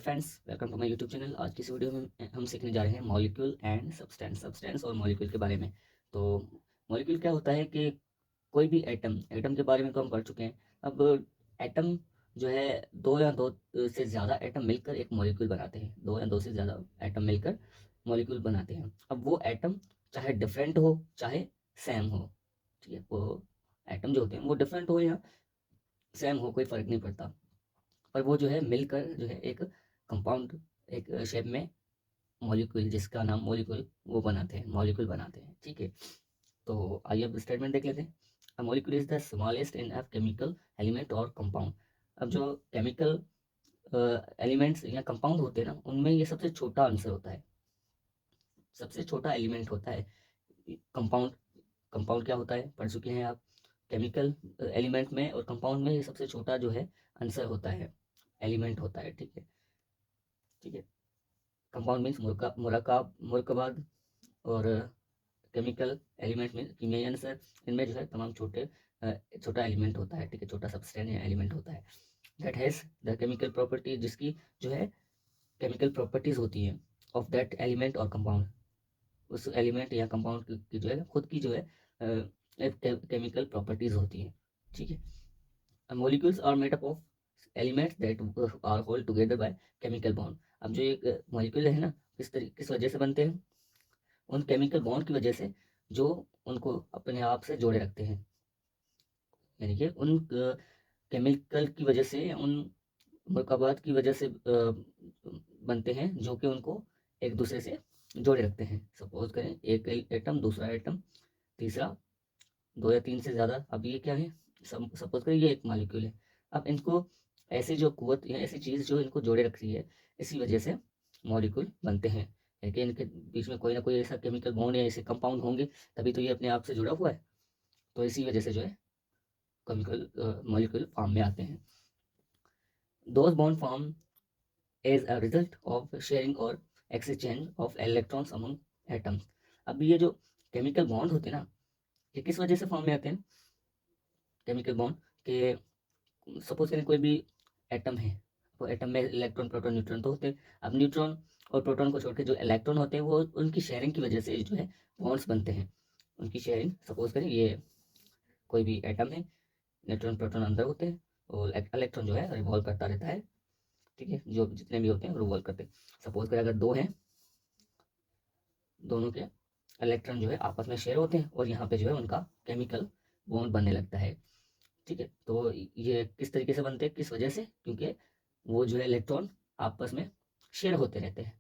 Friends, welcome to my YouTube channel. आज की इस वीडियो में हम सीखने जा रहे हैं मॉलिक्यूल एंड सब्सटेंस और मॉलिक्यूल के बारे में। तो मॉलिक्यूल क्या होता है कि कोई भी एटम एटम के बारे में तो हम पढ़ चुके हैं। अब एटम जो है दो या दो से ज़्यादा एटम मिलकर एक मॉलिक्यूल बनाते हैं। दो या दो से ज़्यादा एटम मिलकर मॉलिक्यूल बनाते हैं। अब वो एटम चाहे डिफरेंट हो चाहे सेम हो, ठीक है। वो एटम जो होते हैं वो डिफरेंट हो या सेम हो, कोई फ़र्क नहीं पड़ता, पर वो जो है मिलकर जो है एक कंपाउंड, एक शेप में मॉलिक्यूल, जिसका नाम मॉलिक्यूल वो बनाते हैं, मॉलिक्यूल बनाते हैं, ठीक है। तो आइए अब स्टेटमेंट देख लेते हैं। A molecule is the smallest in a chemical element और कंपाउंड। अब जो केमिकल एलिमेंट्स या कंपाउंड होते हैं ना, उनमें ये सबसे छोटा आंसर होता है, सबसे छोटा एलिमेंट होता है कंपाउंड। कंपाउंड क्या होता है पढ़ चुके हैं आप। केमिकल एलिमेंट में और कंपाउंड में ये सबसे छोटा जो है आंसर होता है, एलिमेंट होता है, ठीक है, ठीक है। कंपाउंड मीन्स मुरकबाद, और केमिकल एलिमेंट में कीमियाई आंसर। इनमें जो है तमाम छोटा एलिमेंट होता है, ठीक है, छोटा सबस्टेंस या एलिमेंट होता है। That has the chemical property, जिसकी जो है केमिकल प्रॉपर्टीज होती हैं ऑफ दैट एलिमेंट और कंपाउंड। उस एलिमेंट या कंपाउंड की जो है खुद की जो है केमिकल प्रॉपर्टीज होती हैं, ठीक है। Molecules are made up of elements that are hold together by chemical bond. अब जो एक मॉलिक्यूल है ना, किस वजह से बनते हैं? उन केमिकल बॉन्ड की वजह से जो उनको अपने आप से जोड़े रखते हैं, यानी कि उन केमिकल की वजह से, उन मुरकबात की वजह से बनते हैं जो कि उनको एक दूसरे से जोड़े रखते हैं। सपोज करें एक एटम, दूसरा एटम, तीसरा, दो या तीन से ज़्यादा। अब ये क्या है? सपोज करें ये एक मॉलिक्यूल है। अब इनको ऐसी जो कुव्वत या ऐसी चीज़ जो इनको जोड़े रख रही है, इसी वजह से मॉलिक्यूल बनते हैं। लेकिन इनके बीच में कोई ना कोई ऐसा केमिकल बॉन्ड या ऐसे कंपाउंड होंगे, तभी तो ये अपने आप से जुड़ा हुआ है। तो इसी वजह से जो है केमिकल मॉलिक्यूल फॉर्म में आते हैं। Those bond form as a result of sharing or exchange of electrons among atoms. अब ये जो केमिकल बॉन्ड होते हैं ना, ये किस वजह से फॉर्म में आते हैं? केमिकल बॉन्ड के सपोज करें कोई भी एटम है, वो एटम में इलेक्ट्रॉन, प्रोटॉन, न्यूट्रॉन तो होते हैं। अब न्यूट्रॉन और प्रोटॉन को छोड़ के जो इलेक्ट्रॉन होते हैं, वो उनकी शेयरिंग की वजह से जो है बॉन्ड्स बनते हैं। उनकी शेयरिंग, सपोज करें ये कोई भी एटम है, न्यूट्रॉन प्रोटॉन अंदर होते हैं और इलेक्ट्रॉन जो है रिवॉल्व करता रहता है, ठीक है। जो जितने भी होते हैं रिवॉल्व करते हैं। सपोज करें अगर दो हैं, दोनों के इलेक्ट्रॉन जो है आपस में शेयर होते हैं और यहाँ पे जो है उनका केमिकल बॉन्ड बनने लगता है, ठीक है। तो ये किस तरीके से बनते हैं, किस वजह से? क्योंकि वो जो है इलेक्ट्रॉन आपस में शेयर होते रहते हैं,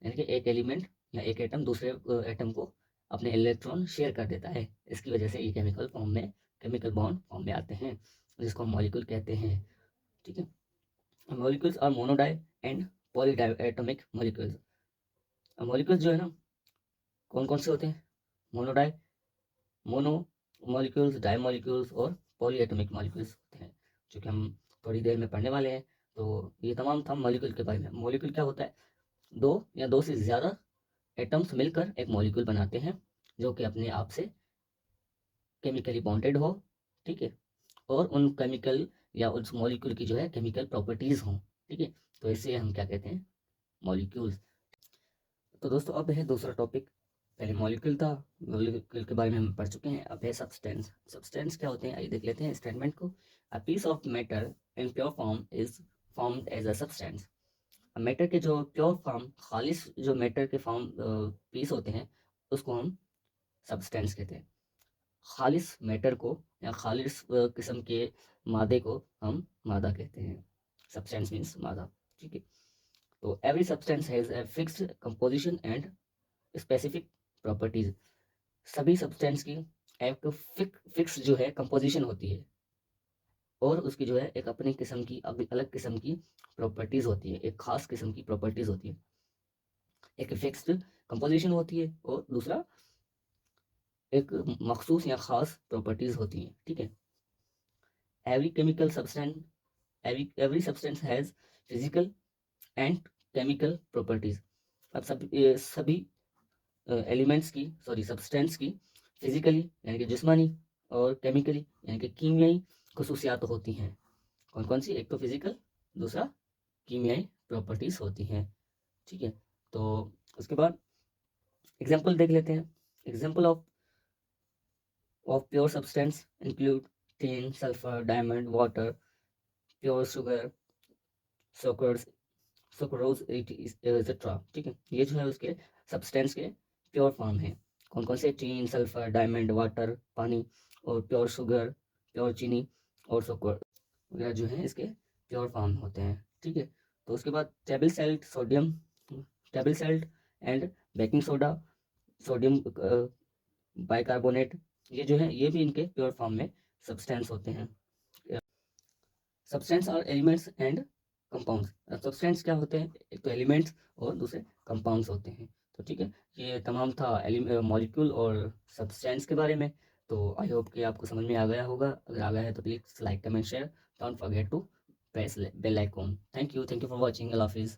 यानी कि एक एलिमेंट या एक एटम दूसरे एटम को अपने इलेक्ट्रॉन शेयर कर देता है। इसकी वजह से ये केमिकल बॉन्ड फॉर्म में आते हैं, जिसको हम मॉलिक्यूल कहते हैं, ठीक है। Molecules are mono di and polydiatomic molecules. Molecules जो है ना, कौन कौन से होते हैं? Mono di, mono molecules, di molecules और पॉलीएटॉमिक मॉलिक्यूल्स होते हैं, जो कि हम थोड़ी देर में पढ़ने वाले हैं। तो ये तमाम था मॉलिक्यूल के बारे में। मॉलिक्यूल क्या होता है? दो या दो से ज़्यादा एटम्स मिलकर एक मॉलिक्यूल बनाते हैं, जो कि अपने आप से केमिकली बॉन्डेड हो, ठीक है, और उन केमिकल या उस मॉलिक्यूल की जो है केमिकल प्रॉपर्टीज़ हों, ठीक है। तो इसे हम क्या कहते हैं? मॉलिक्यूल्स। तो दोस्तों अब है दूसरा टॉपिक। पहले मॉलिक्यूल था, मॉलिक्यूल के बारे में हम पढ़ चुके हैं। अब है सब्सटेंस। सब्सटेंस क्या होते हैं आइए देख लेते हैं स्टेटमेंट को। A piece of matter in pure form is formed as a substance. Matter के जो प्योर फॉर्म, खालिस जो मैटर के फॉर्म पीस होते हैं, उसको हम सब्सटेंस कहते हैं। खालिस मैटर को या खालिस किस्म के मादे को हम मादा कहते हैं। सब्सटेंस मीन्स मादा, ठीक है। तो every substance has a fixed composition and specific properties. सभी सब्सटेंस की एक फिक्स जो है कंपोजिशन होती है, और उसकी जो है एक अपनी किस्म की, अलग किस्म की प्रॉपर्टीज होती है, एक खास किस्म की प्रॉपर्टीज होती है। एक फिक्स्ड कंपोजिशन होती है और दूसरा एक मखसूस या ख़ास प्रॉपर्टीज़ होती हैं, ठीक है। Every chemical substance, every substance has physical and chemical properties. अब सभी एलिमेंट्स की, सॉरी सब्सटेंस की फिजिकली यानी कि जिस्मानी और केमिकली यानी कि कीमियाई खसूसियात होती हैं। कौन कौन सी? एक तो फिजिकल, दूसरा कीमियाई प्रॉपर्टीज़ होती हैं, ठीक है। तो उसके बाद एग्जाम्पल देख लेते हैं। Example of pure substance include tin, sulphur, diamond, water, pure sugar, sucrose, sucrose etcetera, ठीक है। ये जो है उसके सब्सटेंस के प्योर फॉर्म है। कौन कौन से? टीन, सल्फर, डायमंड, वाटर, पानी, और प्योर शुगर, प्योर चीनी, और सुकर वगैरह जो है इसके प्योर फॉर्म होते हैं, ठीक है। तो उसके बाद table salt, sodium table salt and baking soda, sodium bicarbonate, ये जो है ये भी इनके प्योर फॉर्म में सब्सटेंस होते हैं। सब्सटेंस और एलिमेंट्स एंड कंपाउंड्स। सब्सटेंस क्या होते हैं? एक तो एलिमेंट्स और दूसरे कंपाउंड्स होते हैं। तो ठीक है, ये तमाम था मॉलिक्यूल और सब्सटेंस के बारे में। तो आई होप कि आपको समझ में आ गया होगा। अगर आ गया है तो please like, comment, share, don't forget to press bell icon. Thank you for watching. Allah हाफिज़।